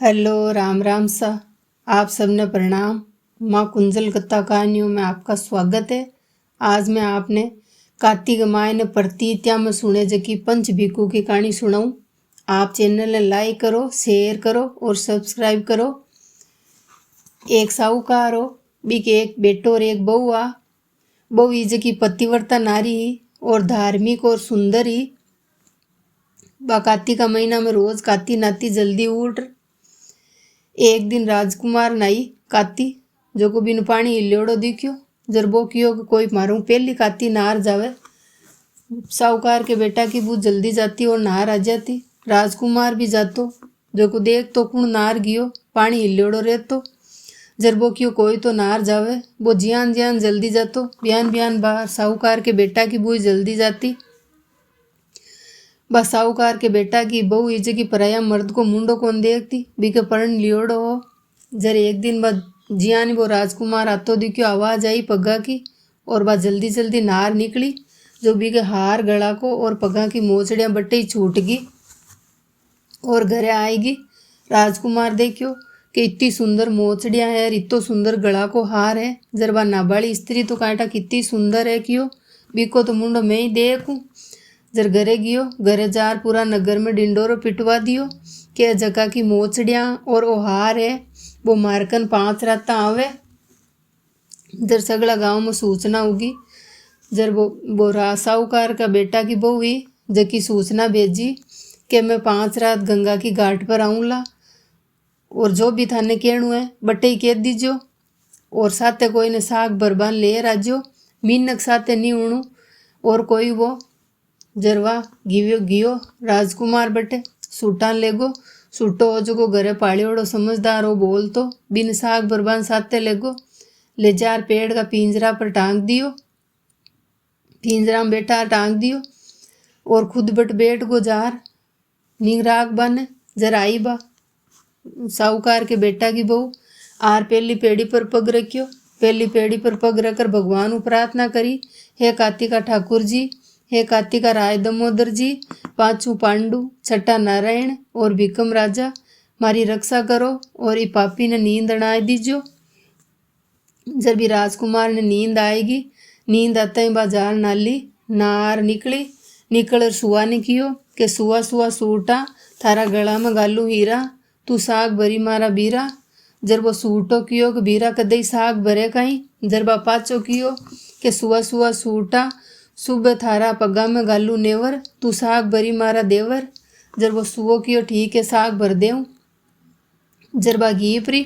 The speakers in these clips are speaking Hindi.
हेलो, राम राम सा। आप सबने प्रणाम। माँ कुंजल कथा कहानियों में आपका स्वागत है। आज मैं आपने कार्तिक माह ने प्रतीत्या में सुने जकी पंच भिक्खू की कहानी सुनाऊं। आप चैनल ने लाइक करो, शेयर करो और सब्सक्राइब करो। एक साहूकार हो, बीके एक बेटो और एक बहू आ। बहू ही जकी पतिव्रता नारी ही और धार्मिक और सुंदर ही। बा कार्तिक का महीना में रोज काती नाती जल्दी उठ। एक दिन राजकुमार नाई काती जो को बिन पानी हिल्योड़ो दिख्यो। जरबो कियो कोई मारूं पहली काती नहार जावे। साहूकार के बेटा की बू जल्दी जाती और नहार आ जाती। राजकुमार भी जातो जो को देख तो कुण नहार गियो, पानी हिल्योड़ो रहतो। जरबो कियो कोई तो नहार जावे। वो जियान जियान जल्दी जातो। बियान बियान बाहर साहूकार के बेटा की बू जल्दी जाती। बस साहूकार के बेटा की बहू इजे की पराया मर्द को मुंडो कौन देखती, बीके परण लियोड़ो हो। जरे एक दिन बाद जियानी वो राजकुमार आतो दिख्यो, आवाज आई पग्गा की और बा जल्दी जल्दी नार निकली। जो बीके हार गला को और पग्गा की मोचड़ियां बट्टे ही छूट गई और घरे आएगी। राजकुमार देखियो कि इतनी सुंदर मोचड़ियां है, इतो सुंदर गला को हार है। जरबा नाबाली स्त्री तो कांटा कितनी सुंदर है कियो, बीको तो मुंडो मैं ही देखूं। जर घरे गियो, घरे जार पूरा नगर में डिंडोरो पिटवा दियो के जका की मोचड़ियां और ओ हार है वो मारकन 5 रात आवे। जर सगला गांव में सूचना होगी। जर वो साहूकार का बेटा की बहू हुई जकी सूचना भेजी कि मैं 5 रात गंगा की घाट पर आऊँला और जो भी थाने कहणु है बट्टे ही कह दीजो। और साथे कोई ने साग बरबान ले राजो, मीनक साथे नहीं उणु और कोई वो। जरवा गियो राजकुमार बटे सूटान लेगो। सूटो हो जो घरे पालियोड़ो समझदार हो बोल तो बिन साग बरबान साथे लेगो। ले जार पेड़ का पिंजरा पर टांग दियो। पिंजरा में बेटा टांग दियो और खुद बट बैठ गो जार निगराग बन। जर आई बा साहूकार के बेटा की बहू आर पहली पेड़ी पर पग रखियो। पहली पेड़ी पर पग रखकर भगवान को प्रार्थना करी, हे कार्तिका ठाकुर जी, हे कार्तिका राय दामोदर जी, पांचू पांडु, छठा नारायण और भिकम राजा, मारी रक्षा करो और ई पापी ने नींद अड़ाए दीजो। जब भी राजकुमार ने नींद आएगी, नींद आते ही बाजार नाली नार निकल सुआ ने कियो के सुआ सुआ सूटा, थारा गला में गालू हीरा, तू साग भरी मारा बीरा। जर वो सूटो कियो कि बीरा कदई साग भरे कहीं। जरबा पाचो कियो के सुआ सुआ सूटा, सुबह थारा पग्गा में गालू नेवर, तू साग भरी मारा देवर। जर वो सुओ कियो ठीक है साग भर देऊं। जरबा घी परी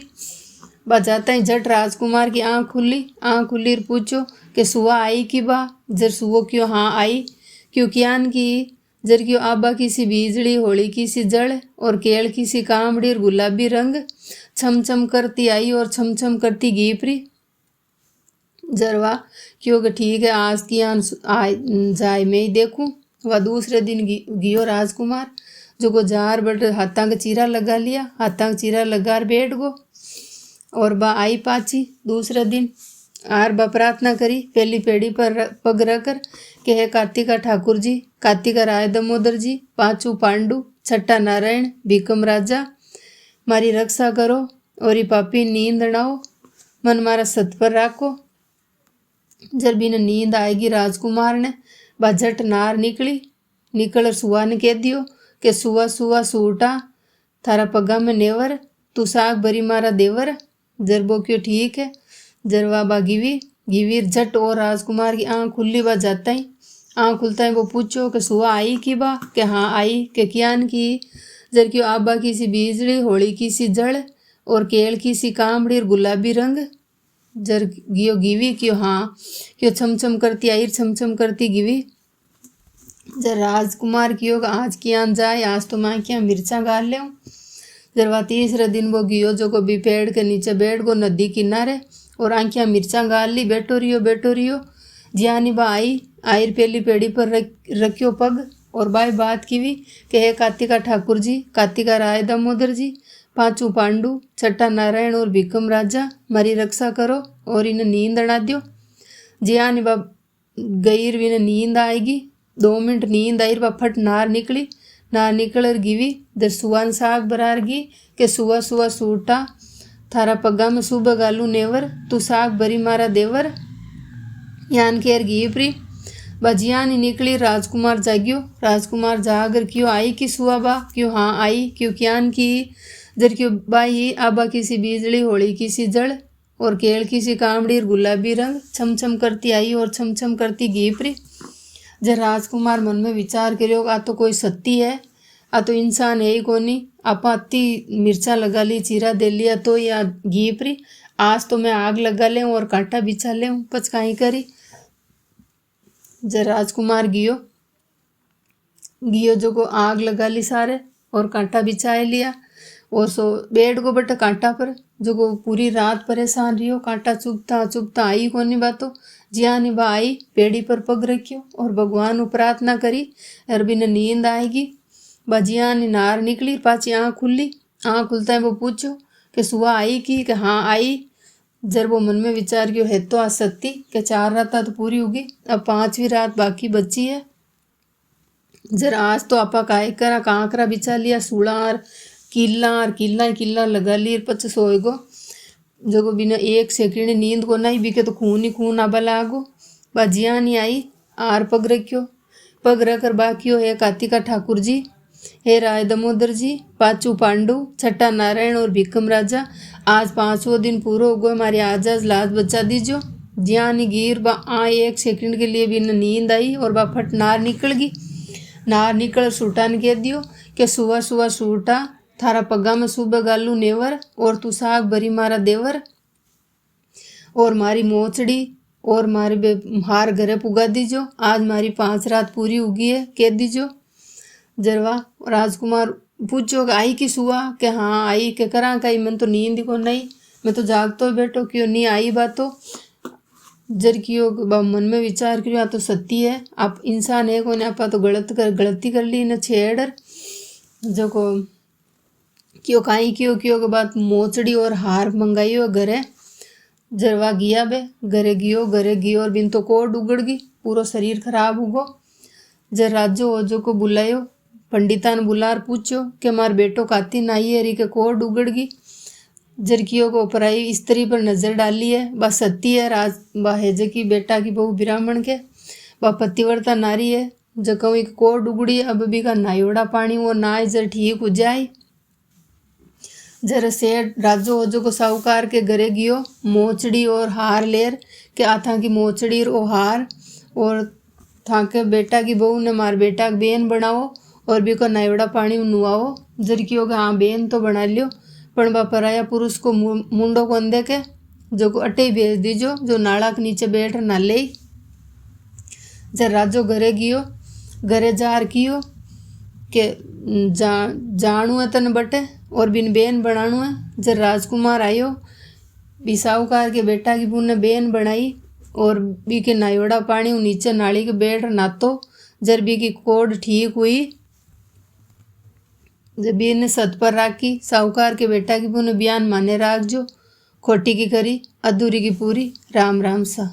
बा जाता ही झट राजकुमार की आँख खुली पूछो कि सुआ आई की बा। जर सुओ क्यों हाँ आई, क्यों कियान की। जर क्यों आबा की सी बीजड़ी, होली की सी जड़ और केल की सी कामड़ी और गुलाबी रंग, छम छम करती आई और छम छम करती घी परी। जरवा क्यों ठीक है आज की आन जाए मैं ही देखूं। वह दूसरे दिन गियो राजकुमार जो को जार बट हाथा का चीरा लगा लिया। हाथा का चीरा लगा बैठ गो और बा आई पाची दूसरे दिन। आर बा प्रार्थना करी पहली पेड़ी पर पग रखकर कि हे कार्तिका ठाकुर जी, कार्तिका राय दामोदर जी, पांचू पांडु, छठा नारायण, भिकम राजा, मारी रक्षा करो और ये पापी नींद अड़ाओ, मन मारा सत पर राखो। जब बिन नींद आएगी राजकुमार ने झट नार निकल सुआ ने कह दियो कि सुआ सुआ सूटा, थारा पग्गा में नेवर, तू साग भरी मारा देवर। जरबो क्यों ठीक है। जरवा बा गिवीर झट और राजकुमार की आँख खुली बा जाता ही। आँख खुलता ही वो पूछो कि सुआ आई की बा, के हाँ आई, के कियान की। जर क्यों आबा की सी बीजड़ी, होली की सी जड़ और केल की सी कामड़ी और गुलाबी रंग। जर गियो गिवी क्यों हाँ, क्यों छम छम करती आई, छम छम करती गिवी। जर राजकुमार कियो आज की आन जाए, आज तो मैं क्या मिर्चा गाल ले। जरवा तीसरे दिन वो गियो जो को भी पेड़ के नीचे बैठ गो नदी किनारे और आंखियाँ मिर्चा गाल ली। बैठो रियो जियानी बा आई पहली पेड़ी पर रखियो पग और बाई बात कीवी कि हे कार्तिका ठाकुर जी, कार्तिका राय दामोदर जी, पांचू पांडु, छठा नारायण और भिकम राजा, मारी रक्षा करो और इन्हें नींद अड़ा दियो। जियानी बा गईर विने नींद आएगी। 2 मिनट नींद आई बा फट नार नार निकलर गिवी दर सुवान साग बरार गी के सुवा सुवा सूटा थारा पग्गा में सुबह गालू नेवर तू साग बरी मारा देवर यान केर गी प्री बजियानी निकली राजकुमार जाग्यो राजकुमार जागर क्यों आई कि सुआ बा क्यों हाँ आई क्यों क्यान की जर क्यों बाई आबा किसी बिजली होली किसी जड़ और केल किसी कामड़ी गुलाबी रंग छम छम करती आई और छम छम करती गीपरी। जर राजकुमार मन में विचार करियो आ तो कोई सत्ती है आ तो इंसान है ही कोनी आपा अति मिर्चा लगा ली चीरा दे लिया तो या गीपरी आज तो मैं आग लगा ले और कांटा बिछा ले पचकाई करी। जर राजकुमार गियो गियो जो को आग लगा ली सारे और कांटा बिछाए लिया और सो बेड को बट कांटा पर जो को पूरी रात परेशान रियो कांटा चुभता चुभता आई कोनी बातो जिया निभा आई पेड़ी पर पग रखियो और भगवान को प्रार्थना करी अरबी ने नींद आएगी बजिया ने नार निकली पाची आँख खुली आँख खुलता है वो पूछो कि सुहा आई कि हाँ आई। जर वो मन में विचार क्यों है तो आज सत्ती के 4 रात तो पूरी होगी अब 5वीं रात बाकी बची है। जर आज तो आपा काय करा कांकरा बिछा लिया सूलार किल्ला लगा ली पच सोएगो जो को बिना 1 सेकंड नींद को नहीं बिके तो खून ही खून आबा लागो बाजिया नहीं आई आर पग रखियो पग रखकर बाकियो है कार्तिका ठाकुर जी हे राय दामोदर जी पाचू पांडु छठा नारायण और भिकम राजा आज 5वां दिन पूरा हो गया हमारी आज लाज बचा दीजो जियानी गिर बा 1 सेकंड के लिए भी नींद आई और बा फट नार निकल गई नार निकल सूटा ने कह दियो कि सुबह सुबह सूटा थारा पग्गा में सुबह गालू नेवर और तू साग बरी मारा देवर और मारी मोचड़ी और मारी हार घरे पुगा दीजो आज मारी 5 रात पूरी उगी है कह दीजो। जरवा राजकुमार पूछो कि आई कि सुआ के हाँ आई के करा कहीं मन तो नींद को नहीं मैं तो जागतो बैठो क्यों नहीं आई बातो जर क्यों मन में विचार करियो तो सत्ती है आप इंसान है को आप तो गलती कर ली न छेड़ जो को क्यों काई क्यों के बाद मोचड़ी और हार मंगाई हो घरे जरवा गिया बे घरे गियो और बिन तो कोड उगड़ गई पूरा शरीर खराब हुगो। जर राजो ओजो को बुलायो पंडिता ने बुलार पूछो कि हमार बेटो काती नाई है री के कोड उगड़ गई जरकियो को पराई स्त्री पर नजर डाली है बा सती है राज बा हेजे की बेटा की बहू ब्राह्मण के बा पतिव्रता नारी है जको एक कोड उगड़ी अब भी का नायोड़ा पानी वो नाय जर ठीक हो जाए। जर सेठ राजो ओजो को साहूकार के घरे गियो मोचड़ी और हार लेर के आथा की मोचड़ी और हार और था के बेटा की बहू ने मार बेटा की बेन बनाओ और भी को नायोड़ा पानी नुआओ जर की होगा हाँ बेन तो बना लियो पर बा पराया पुरुष को मुंडो को अंदे के जो को अटे ही भेज दीजो जो नाला के नीचे बैठ ना ले। जर राजो घरे गियो घरे जार कियो के जानू है तन बटे और बिन बेन बनाणु है। जर राजकुमार आयो बी साहूकार के बेटा की बहू ने बेन बनाई और बी के नायोड़ा पानी नीचे नाली के बैठ नातो जर बी की कोड ठीक हुई जब बी ने सत पर राखी साहूकार के बेटा की बहू ने बयान माने राख जो खोटी की करी अधूरी की पूरी राम राम सा।